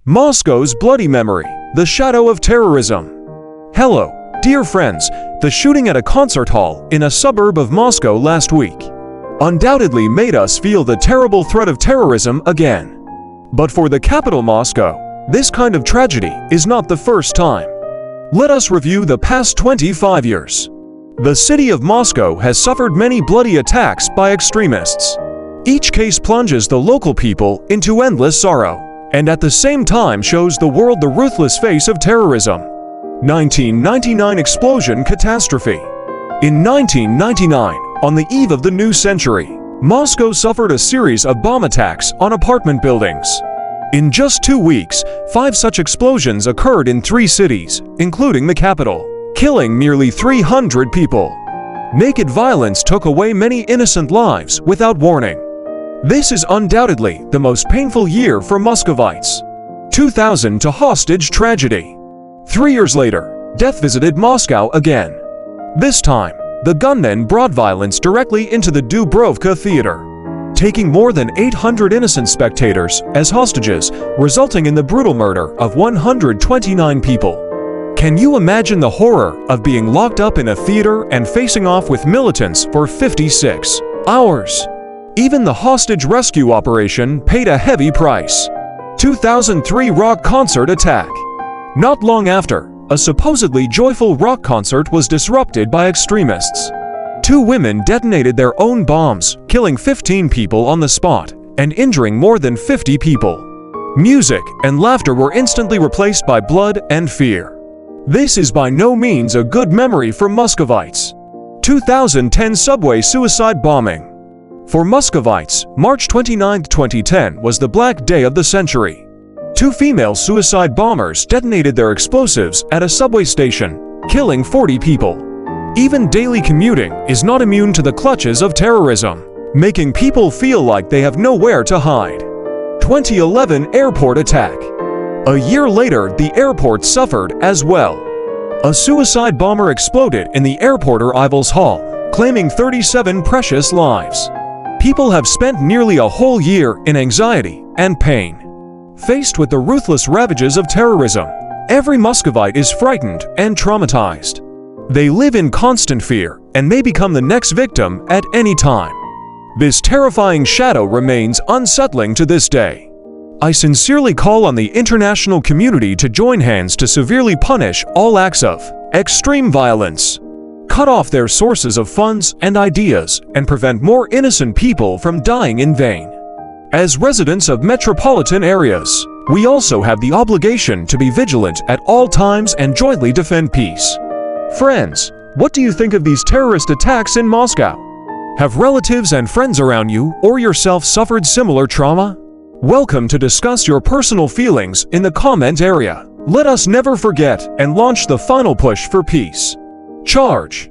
Moscow's bloody memory, the shadow of terrorism. Hello, dear friends. The shooting at a concert hall in a suburb of Moscow last week undoubtedly made us feel the terrible threat of terrorism again. But for the capital Moscow, this kind of tragedy is not the first time. Let us review the past 25 years. The city of Moscow has suffered many bloody attacks by extremists. Each case plunges the local people into endless sorrow, and at the same time shows the world the ruthless face of terrorism. 1999 explosion catastrophe. In 1999, on the eve of the new century, Moscow suffered a series of bomb attacks on apartment buildings. In just 2 weeks, 5 such explosions occurred in 3 cities, including the capital, killing nearly 300 people. Naked violence took away many innocent lives without warning. This is undoubtedly the most painful year for Muscovites. 2000 to hostage tragedy. 3 years later, death visited Moscow again. This time, the gunmen brought violence directly into the Dubrovka Theater, taking more than 800 innocent spectators as hostages, resulting in the brutal murder of 129 people. Can you imagine the horror of being locked up in a theater and facing off with militants for 56 hours? Even the hostage rescue operation paid a heavy price. 2003 rock concert attack. Not long after, a supposedly joyful rock concert was disrupted by extremists. 2 women detonated their own bombs, killing 15 people on the spot and injuring more than 50 people. Music and laughter were instantly replaced by blood and fear. This is by no means a good memory for Muscovites. 2010 subway suicide bombing. For Muscovites, March 29, 2010 was the black day of the century. 2 female suicide bombers detonated their explosives at a subway station, killing 40 people. Even daily commuting is not immune to the clutches of terrorism, making people feel like they have nowhere to hide. 2011 airport attack. A year later, the airport suffered as well. A suicide bomber exploded in the airport arrivals hall, claiming 37 precious lives. People have spent nearly a whole year in anxiety and pain. Faced with the ruthless ravages of terrorism, every Muscovite is frightened and traumatized. They live in constant fear and may become the next victim at any time. This terrifying shadow remains unsettling to this day. I sincerely call on the international community to join hands to severely punish all acts of extreme violence, cut off their sources of funds and ideas, and prevent more innocent people from dying in vain. As residents of metropolitan areas, we also have the obligation to be vigilant at all times and jointly defend peace. Friends, what do you think of these terrorist attacks in Moscow? Have relatives and friends around you or yourself suffered similar trauma? Welcome to discuss your personal feelings in the comment area. Let us never forget and launch the final push for peace. Charge!